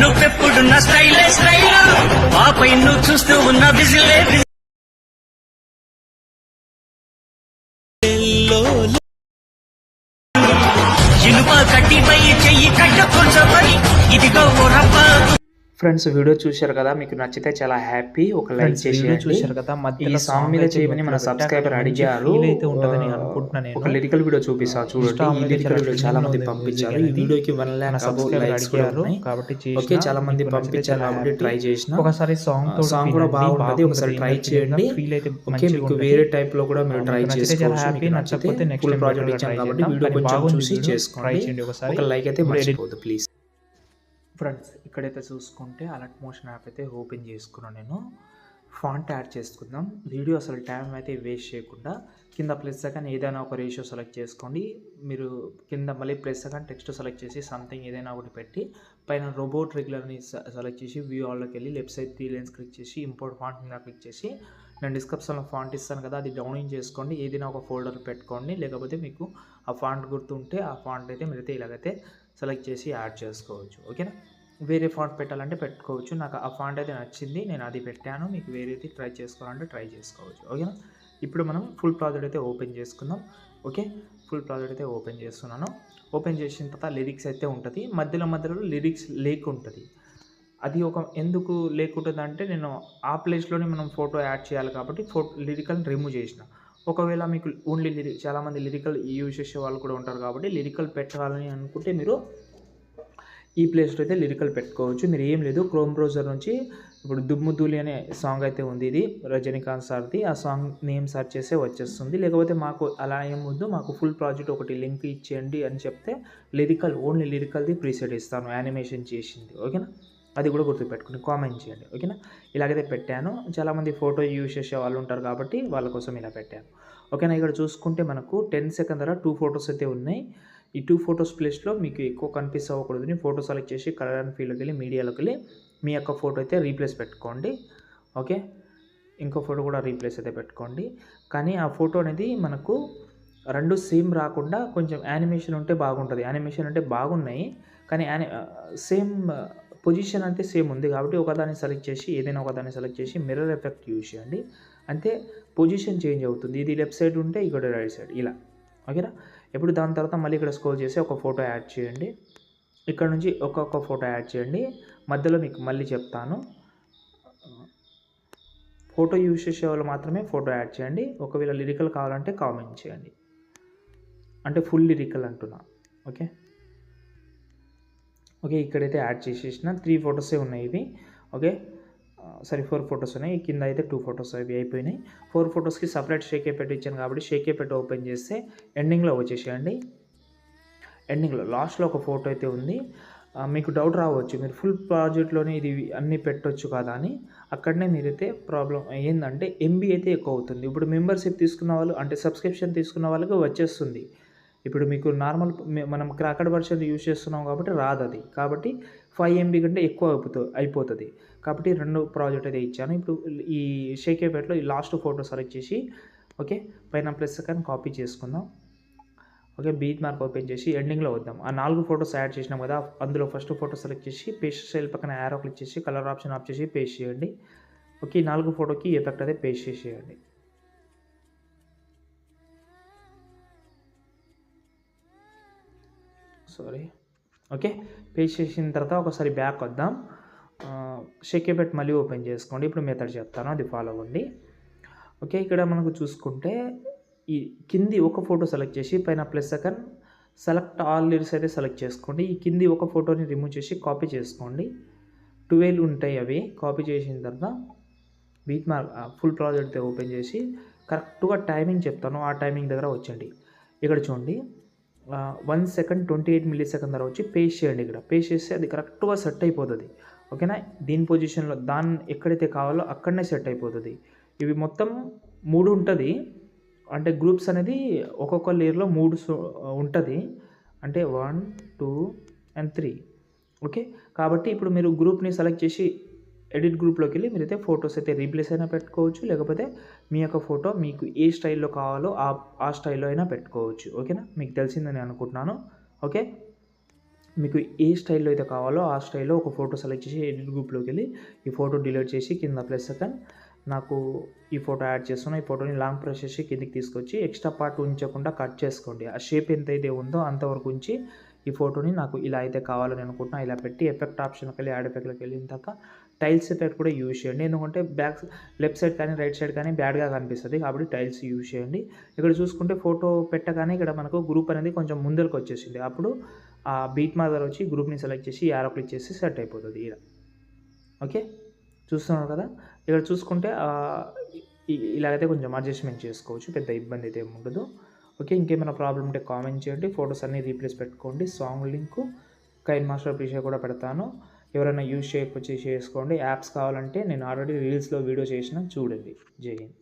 నువ్వెప్పుడున్న స్టైలే స్టైల్ ఆపై నువ్వు చూస్తూ ఉన్న విజిలే ఇనుప కట్టిపై చెయ్యి కట్ట కొంచెమని ఇదిగో రప్ప. ఫ్రెండ్స్ వీడియో చూశారు కదా, మీకు నచ్చితే చాలా హ్యాపీ ఒక లైక్ చేసి చూశారు కదా. ఈ సాంగ్ మీద చేయమని మన సబ్స్క్రైబర్ అడిగారు. ఒక లిరికల్ వీడియో చూపిస్తా చూడండి. ఈ లిరికల్ వీడియో చాలా మంది పంపించారు. ఈ వీడియోకి 1 lakh లైక్స్ కూడా ఉన్నాయి కాబట్టి చాలా మంది పంపించారు కాబట్టి ట్రై చేసిన. ఒకసారి సాంగ్ కూడా బాగుంటది, ఒకసారి ట్రై చేయండి. ఓకే, మీకు వేరే టైప్ లో కూడా మీరు ట్రై చేసుకోవచ్చు. నచ్చితే ఫుల్ ప్రాజెక్ట్ ఇచ్చాను కాబట్టి వీడియో కొంచెం చూసి చేసుకోండి. ఒక లైక్ అయితే మర్చిపోవద్దు ప్లీజ్. ఫ్రెండ్స్ ఇక్కడైతే చూసుకుంటే అలర్ట్ మోషన్ యాప్ అయితే ఓపెన్ చేసుకున్నాను. నేను ఫాంట్ యాడ్ చేసుకుందాం. వీడియో అసలు టైం అయితే వేస్ట్ చేయకుండా కింద ప్లస్ సెకండ్ ఏదైనా ఒక రేషియో సెలెక్ట్ చేసుకోండి. మీరు కింద మళ్ళీ ప్లస్ సెకండ్ టెక్స్ట్ సెలెక్ట్ చేసి సంథింగ్ ఏదైనా ఒకటి పెట్టి పైన రోబోట్ రెగ్యులర్ని సెలెక్ట్ చేసి వ్యూ ఆల్లోకి వెళ్ళి లెఫ్ట్ సైడ్ 3 లైన్స్ క్లిక్ చేసి ఇంపోర్ట్ ఫాంట్ మీద క్లిక్ చేసి నేను డిస్క్రిప్షన్లో ఫాంట్ ఇస్తాను కదా, అది డౌన్లోడ్ చేసుకోండి. ఏదైనా ఒక ఫోల్డర్ పెట్టుకోండి. లేకపోతే మీకు ఆ ఫాంట్ గుర్తుంటే ఆ ఫాంట్ అయితే మీరైతే ఇలాగైతే సెలెక్ట్ చేసి యాడ్ చేసుకోవచ్చు. ఓకేనా, వేరే ఫాంట్ పెట్టాలంటే పెట్టుకోవచ్చు. నాకు ఆ ఫాంట్ అయితే నచ్చింది, నేను అది పెట్టాను. మీకు వేరేది ట్రై చేసుకోవాలంటే ట్రై చేసుకోవచ్చు. ఓకేనా, ఇప్పుడు మనం ఫుల్ ప్రాజెక్ట్ అయితే ఓపెన్ చేసుకుందాం. ఓకే, ఫుల్ ప్రాజెక్ట్ అయితే ఓపెన్ చేస్తున్నాను. ఓపెన్ చేసిన తర్వాత లిరిక్స్ అయితే ఉంటుంది. మధ్యలో లిరిక్స్ లేకుంటుంది. అది ఎందుకు లేకుంటుంది అంటే నేను ఆ ప్లేస్లోనే మనం ఫోటో యాడ్ చేయాలి కాబట్టి లిరికల్ని రిమూవ్ చేసిన. ఒకవేళ మీకు ఓన్లీ చాలామంది లిరికల్ యూజ్ చేసే వాళ్ళు కూడా ఉంటారు కాబట్టి లిరికల్ పెట్టాలని అనుకుంటే మీరు ఈ ప్లేస్లో అయితే లిరికల్ పెట్టుకోవచ్చు. మీరు ఏం లేదు, క్రోమ్ బ్రౌజర్ నుంచి ఇప్పుడు దుమ్ముధూలి అనే సాంగ్ అయితే ఉంది, ఇది రజనీకాంత్ సార్ది. ఆ సాంగ్ నేమ్ సెర్చ్ చేస్తే వచ్చేస్తుంది. లేకపోతే మాకు అలా ఏం వద్దు, మాకు ఫుల్ ప్రాజెక్ట్ ఒకటి లింక్ ఇచ్చేయండి అని చెప్తే ఓన్లీ లిరికల్ది ప్రీసెట్ ఇస్తాను, యానిమేషన్ చేసింది. ఓకేనా, అది కూడా గుర్తుపెట్టుకుని కామెంట్ చేయండి. ఓకేనా, ఇలాగైతే పెట్టాను. చాలామంది ఫోటో యూజ్ చేసే వాళ్ళు ఉంటారు కాబట్టి వాళ్ళ కోసం ఇలా పెట్టాను. ఓకేనా, ఇక్కడ చూసుకుంటే మనకు 10 సెకండ్ ధర 2 ఫొటోస్ అయితే ఉన్నాయి. ఈ 2 ఫొటోస్ ప్లేస్లో మీకు ఎక్కువ కనిపిస్ అవ్వకూడదు. ఫోటో సెలెక్ట్ చేసి కలర్ అండ్ ఫీల్డ్కి వెళ్ళి మీడియాలోకి వెళ్ళి మీ యొక్క ఫోటో అయితే రీప్లేస్ పెట్టుకోండి. ఓకే, ఇంకో ఫోటో కూడా రీప్లేస్ అయితే పెట్టుకోండి. కానీ ఆ ఫోటో అనేది మనకు 2 సేమ్ రాకుండా కొంచెం యానిమేషన్ ఉంటే బాగుంటుంది. యానిమేషన్ అంటే బాగున్నాయి కానీ సేమ్ పొజిషన్ అంటే సేమ్ ఉంది కాబట్టి ఒకదాన్ని సెలెక్ట్ చేసి ఏదైనా ఒకదాన్ని సెలెక్ట్ చేసి మిర్రర్ ఎఫెక్ట్ యూజ్ చేయండి. అంటే పొజిషన్ చేంజ్ అవుతుంది. ఇది లెఫ్ట్ సైడ్ ఉంటే ఇక్కడ రైట్ సైడ్ ఇలా. ఓకేనా, ఇప్పుడు దాని తర్వాత మళ్ళీ ఇక్కడ స్క్రోల్ చేసి ఒక ఫోటో యాడ్ చేయండి. ఇక్కడ నుంచి ఒక్కొక్క ఫోటో యాడ్ చేయండి. మధ్యలో మీకు మళ్ళీ చెప్తాను, ఫోటో యూజ్ చేసే వాళ్ళు మాత్రమే ఫోటో యాడ్ చేయండి. ఒకవేళ లిరికల్ కావాలంటే కామెంట్ చేయండి, అంటే ఫుల్ లిరికల్ అంటున్నా. ఓకే, ఇక్కడైతే యాడ్ చేసేసిన 3 ఫొటోసే ఉన్నాయి ఇవి. ఓకే, 4 ఫొటోస్ ఉన్నాయి. కింద అయితే 2 ఫొటోస్ అవి అయిపోయినాయి. 4 ఫొటోస్కి సపరేట్ షేకే పెట్టి ఇచ్చాను కాబట్టి షేకే పెట్టి ఓపెన్ చేస్తే ఎండింగ్లో వచ్చేసేయండి. ఎండింగ్లో లాస్ట్లో ఒక ఫోటో అయితే ఉంది. మీకు డౌట్ రావచ్చు, మీరు ఫుల్ ప్రాజెక్ట్లోనే ఇది అన్నీ పెట్టవచ్చు కదా అని. అక్కడనే మీరైతే ప్రాబ్లం ఏంటంటే ఎంబీ అయితే ఎక్కువ అవుతుంది. ఇప్పుడు మెంబర్షిప్ తీసుకున్న వాళ్ళు అంటే సబ్స్క్రిప్షన్ తీసుకున్న వాళ్ళకి వచ్చేస్తుంది. ఇప్పుడు మీకు నార్మల్ మనం క్రాకెడ్ వర్షన్ యూజ్ చేస్తున్నాం కాబట్టి రాదు అది. కాబట్టి 5 MB కంటే ఎక్కువ అయిపోతుంది. కాబట్టి 2 ప్రాజెక్ట్ అయితే ఇచ్చాను. ఇప్పుడు ఈ షేకేపేట్లో ఈ లాస్ట్ ఫోటో సెలెక్ట్ చేసి ఓకే పైన ప్లస్ సెకండ్ కాపీ చేసుకుందాం. ఓకే, బీట్ మార్క్ ఓపెన్ చేసి ఎండింగ్లో వద్దాం. ఆ 4 ఫొటోస్ యాడ్ చేసినాం కదా, అందులో ఫస్ట్ ఫోటో సెలెక్ట్ చేసి పేస్ట్ స్టైల్ పక్కన యారో క్లిక్ చేసి కలర్ ఆప్షన్ ఆఫ్ చేసి పేస్ట్ చేయండి. ఓకే, 4 ఫోటోకి ఎఫెక్ట్ అయితే పేస్ట్ చేసేయండి. ఓకే, పేస్ట్ చేసిన తర్వాత ఒకసారి బ్యాక్ వద్దాం. షేకేపెట్ మళ్ళీ ఓపెన్ చేసుకోండి. ఇప్పుడు మెథడ్ చెప్తాను, అది ఫాలో అవ్వండి. ఓకే, ఇక్కడ మనకు చూసుకుంటే ఈ కింది ఒక ఫోటో సెలెక్ట్ చేసి పైన plus second select all lyrics అయితే సెలెక్ట్ చేసుకోండి. ఈ కింది ఒక ఫోటోని రిమూవ్ చేసి కాపీ చేసుకోండి. 12 ఉంటాయి అవి. కాపీ చేసిన తర్వాత beat mark full project open చేసి కరెక్ట్గా టైమింగ్ చెప్తాను, ఆ టైమింగ్ దగ్గర వచ్చండి. ఇక్కడ చూడండి 1 సెకండ్ 28 మిల్లీ సెకండ్ దగ్గర వచ్చి పేస్ట్ చేయండి. ఇక్కడ పేస్ట్ చేస్తే అది కరెక్ట్గా సెట్ అయిపోతుంది. ఓకేనా, దీని పొజిషన్లో దాన్ని ఎక్కడైతే కావాలో అక్కడనే సెట్ అయిపోతుంది. ఇవి మొత్తం 3 ఉంటుంది. అంటే గ్రూప్స్ అనేది ఒక్కొక్క లేయర్లో 3 ఉంటుంది. అంటే 1, 2 and 3. ఓకే, కాబట్టి ఇప్పుడు మీరు గ్రూప్ని సెలెక్ట్ చేసి ఎడిట్ గ్రూప్లోకి వెళ్ళి మీరైతే ఫొటోస్ అయితే రీప్లేస్ అయినా పెట్టుకోవచ్చు. లేకపోతే మీ యొక్క ఫోటో మీకు ఏ స్టైల్లో కావాలో ఆ స్టైల్లో అయినా పెట్టుకోవచ్చు. ఓకేనా, మీకు తెలిసిందని అనుకుంటున్నాను. ఓకే, మీకు ఏ స్టైల్లో అయితే కావాలో ఆ స్టైల్లో ఒక ఫోటో సెలెక్ట్ చేసి ఎడిట్ గ్రూప్లోకి వెళ్ళి ఈ ఫోటో డిలీట్ చేసి కింద ప్లస్ సెకండ్ నాకు ఈ ఫోటో యాడ్ చేస్తున్నా. ఈ ఫోటోని లాంగ్ ప్రెస్ చేసి కిందికి తీసుకొచ్చి ఎక్స్ట్రా పార్ట్ ఉంచకుండా కట్ చేసుకోండి. ఆ షేప్ ఎంతైతే ఉందో అంతవరకు ఉంచి ఈ ఫోటోని నాకు ఇలా అయితే కావాలని అనుకుంటున్నా ఇలా పెట్టి ఎఫెక్ట్ ఆప్షన్కి వెళ్ళి యాడ్ ఎఫెక్ట్లోకి వెళ్ళిన తర్వాత టైల్స్ ఎఫెక్ట్ కూడా యూజ్ చేయండి. ఎందుకంటే లెఫ్ట్ సైడ్ కానీ రైట్ సైడ్ కానీ బ్యాడ్గా కనిపిస్తుంది కాబట్టి టైల్స్ యూజ్ చేయండి. ఇక్కడ చూసుకుంటే ఫోటో పెట్టగానే ఇక్కడ మనకు గ్రూప్ అనేది కొంచెం ముందరకు వచ్చేసింది. అప్పుడు ఆ బీట్ మార్కర్ వచ్చి గ్రూప్ని సెలెక్ట్ చేసి యారో క్లిక్ చేసి సెట్ అయిపోతుంది ఇలా. ఓకే, చూస్తున్నారు కదా. ఇక్కడ చూసుకుంటే ఇలాగైతే కొంచెం అడ్జస్ట్మెంట్ చేసుకోవచ్చు, పెద్ద ఇబ్బంది అయితే ఏమి ఉండదు. ఓకే, ఇంకేమైనా ప్రాబ్లం ఉంటే కామెంట్ చేయండి. ఫొటోస్ అన్నీ రీప్లేస్ పెట్టుకోండి. సాంగ్ లింకు కైన్ మాస్టర్ ప్రీషియా కూడా పెడతాను. ఎవరైనా యూజ్ చేయకపోతే చేసుకోండి. యాప్స్ కావాలంటే నేను ఆల్రెడీ రీల్స్లో వీడియో చేసిన చూడండి. జై హింద్.